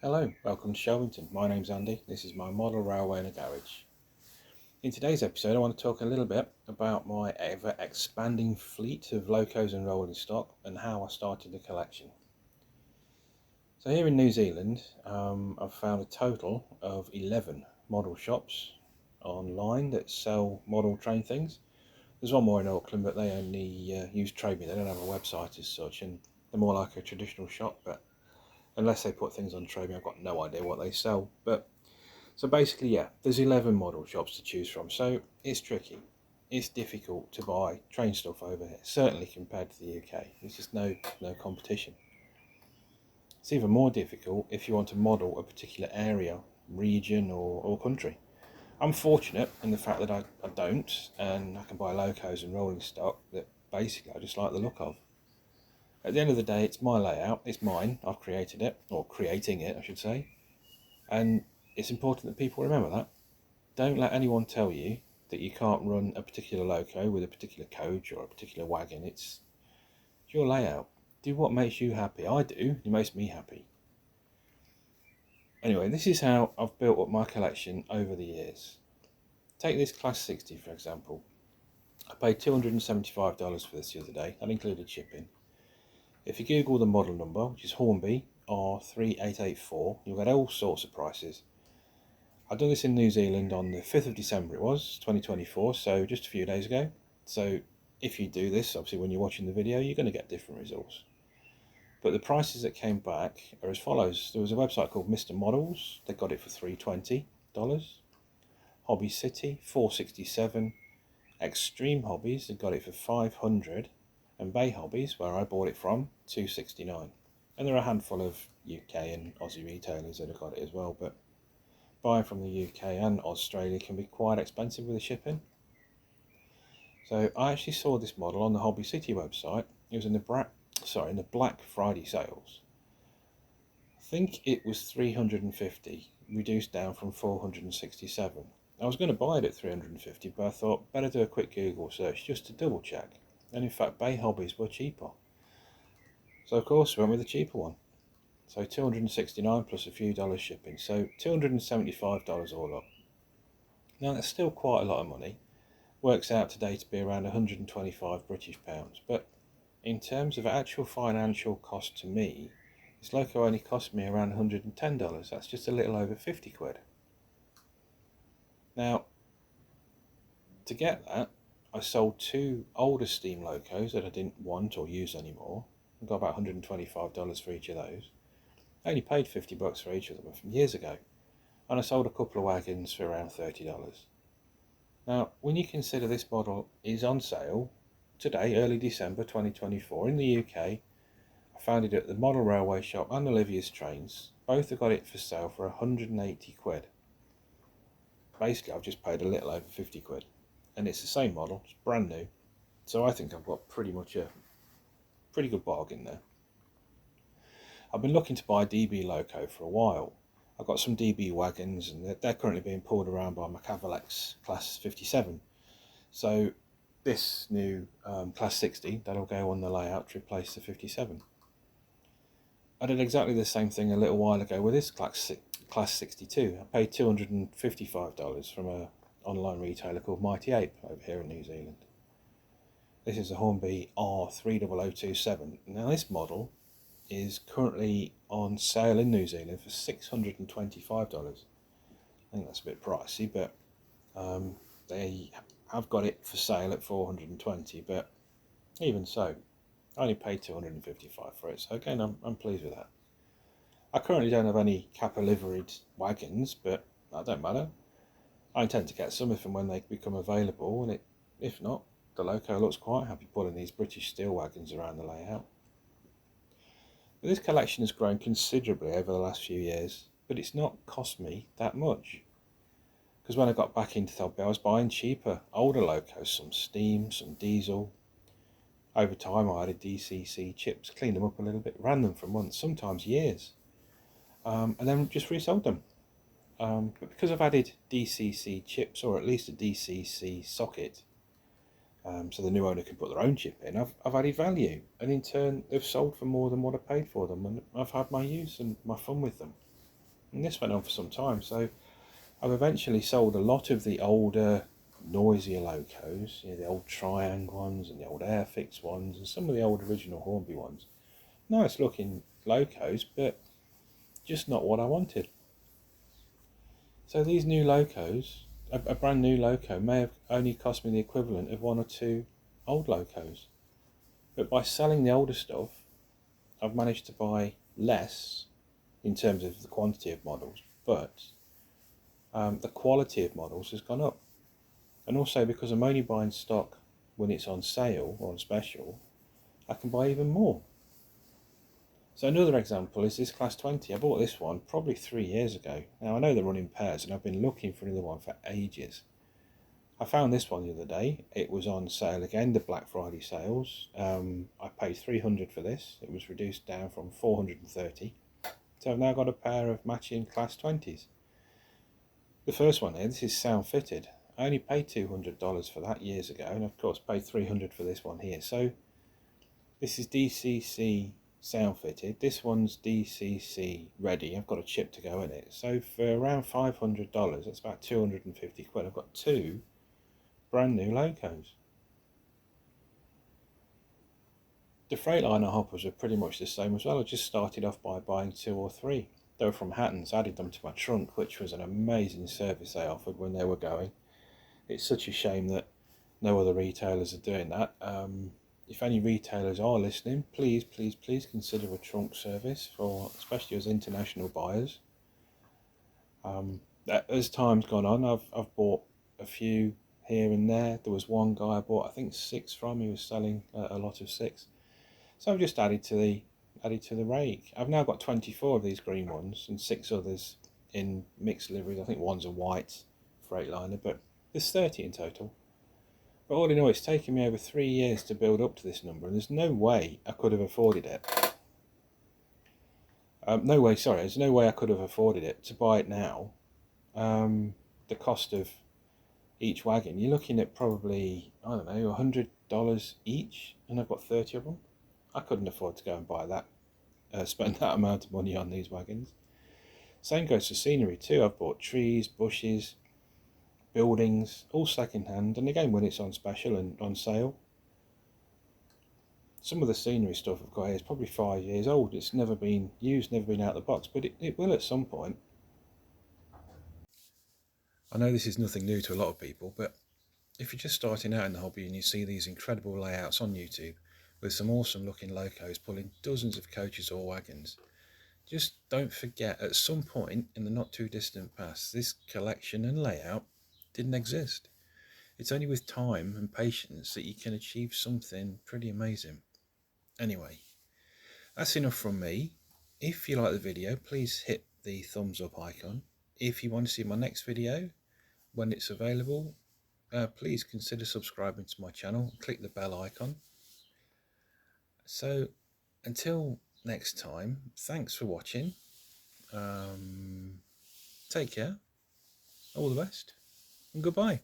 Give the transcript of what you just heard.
Hello, welcome to Shelvington. My name's Andy. This is my model railway in a garage. In today's episode I want to talk a little bit about my ever expanding fleet of locos and rolling stock and how I started the collection. So here in New Zealand I've found a total of 11 model shops online that sell model train things. There's one more in Auckland, but they only use Trade Me. They don't have a website as such, and they're more like a traditional shop, but unless they put things on Trade Me, I've got no idea what they sell. But so basically, yeah, there's 11 model shops to choose from, so it's tricky. It's difficult to buy train stuff over here, certainly compared to the UK. There's just no competition. It's even more difficult if you want to model a particular area, region or country. I'm fortunate in the fact that I don't, and I can buy locos and rolling stock that basically I just like the look of. At the end of the day, it's my layout, it's mine, I've created it, or creating it I should say, and it's important that people remember that. Don't let anyone tell you that you can't run a particular loco with a particular coach or a particular wagon. It's your layout. Do what makes you happy. I do. It makes me happy. Anyway, this is how I've built up my collection over the years. Take this Class 60 for example. I paid $275 for this the other day. That included shipping. If you Google the model number, which is Hornby R3884, you'll get all sorts of prices. I've done this in New Zealand on the 5th of December it was, 2024, so just a few days ago. So if you do this, obviously when you're watching the video, you're going to get different results. But the prices that came back are as follows. There was a website called Mr. Models, they got it for $320. Hobby City, $467. Extreme Hobbies, they got it for $500. And Bay Hobbies, where I bought it from, $269. And there are a handful of UK and Aussie retailers that have got it as well, but buying from the UK and Australia can be quite expensive with the shipping. So I actually saw this model on the Hobby City website. It was in the Black Friday sales. I think it was 350, reduced down from 467. I was going to buy it at 350, but I thought better do a quick Google search just to double check. And in fact, Bay Hobbies were cheaper. So of course we went with the cheaper one. So $269 plus a few dollars shipping, so $275 all up. Now that's still quite a lot of money. Works out today to be around 125 British pounds, but in terms of actual financial cost to me, this loco only cost me around $110. That's just a little over 50 quid. Now, to get that, I sold two older steam locos that I didn't want or use anymore. I got about $125 for each of those. I only paid $50 for each of them from years ago, and I sold a couple of wagons for around $30. Now, when you consider this model is on sale today, early December 2024, in the UK, I found it at the Model Railway Shop and Olivia's Trains. Both have got it for sale for 180 quid. Basically, I've just paid a little over 50 quid, and it's the same model, it's brand new. So I think I've got pretty much a pretty good bargain there. I've been looking to buy a DB loco for a while. I've got some DB wagons and they're currently being pulled around by my Class 57. So this new Class 60, that'll go on the layout to replace the 57. I did exactly the same thing a little while ago with this Class 62. I paid $255 from an online retailer called Mighty Ape over here in New Zealand. This is a Hornby R30027. Now this model is currently on sale in New Zealand for $625. I think that's a bit pricey, but they have got it for sale at $420. But even so, I only paid $255 for it. So again, I'm pleased with that. I currently don't have any Kappa liveried wagons, but that don't matter. I intend to get some if and when they become available, and if not, the loco looks quite happy pulling these British steel wagons around the layout. But this collection has grown considerably over the last few years, but it's not cost me that much. Because when I got back into the hobby, I was buying cheaper, older locos, some steam, some diesel. Over time I added DCC chips, cleaned them up a little bit, ran them for months, sometimes years, and then just resold them. But because I've added DCC chips, or at least a DCC socket, so the new owner can put their own chip in, I've added value, and in turn they've sold for more than what I paid for them, and I've had my use and my fun with them. And this went on for some time, so I've eventually sold a lot of the older, noisier locos, the old Triang ones and the old Airfix ones and some of the old original Hornby ones. Nice looking locos, but just not what I wanted. So these new locos, a brand new loco may have only cost me the equivalent of 1 or 2 old locos. But by selling the older stuff, I've managed to buy less in terms of the quantity of models, but the quality of models has gone up. And also because I'm only buying stock when it's on sale or on special, I can buy even more. So another example is this Class 20. I bought this one probably 3 years ago. Now I know they're running pairs and I've been looking for another one for ages. I found this one the other day. It was on sale again, the Black Friday sales. I paid $300 for this. It was reduced down from $430. So I've now got a pair of matching Class 20s. The first one here, this is sound fitted. I only paid $200 for that years ago, and of course paid $300 for this one here. So this is DCC sound fitted. This one's DCC ready. I've got a chip to go in it. So for around $500, that's about 250 quid. I've got 2 brand new locos. The Freightliner hoppers are pretty much the same as well. I just started off by buying 2 or 3. They were from Hatton's, added them to my trunk, which was an amazing service they offered when they were going. It's such a shame that no other retailers are doing that. If any retailers are listening, please consider a trunk service for especially as international buyers. As time's gone on, I've bought a few here and there. There was one guy I bought I think 6 from. He was selling a lot of 6, so I've just added to the rake. I've now got 24 of these green ones and 6 others in mixed liveries. I think one's a white Freightliner, but there's 30 in total. But all in all, it's taken me over 3 years to build up to this number, and there's no way I could have afforded it. There's no way I could have afforded it to buy it now. The cost of each wagon, you're looking at probably, I don't know, $100 each, and I've got 30 of them. I couldn't afford to go and buy that, spend that amount of money on these wagons. Same goes for scenery too. I've bought trees, bushes, buildings, all second hand, and again when it's on special and on sale. Some of the scenery stuff I've got here is probably 5 years old. It's never been used, never been out of the box, but it will at some point. I know this is nothing new to a lot of people, but if you're just starting out in the hobby and you see these incredible layouts on YouTube with some awesome looking locos pulling dozens of coaches or wagons, just don't forget at some point in the not too distant past this collection and layout didn't exist. It's only with time and patience that you can achieve something pretty amazing. Anyway, that's enough from me. If you like the video, please hit the thumbs up icon. If you want to see my next video when it's available, please consider subscribing to my channel. Click the bell icon. So until next time, thanks for watching. Take care, all the best, and goodbye.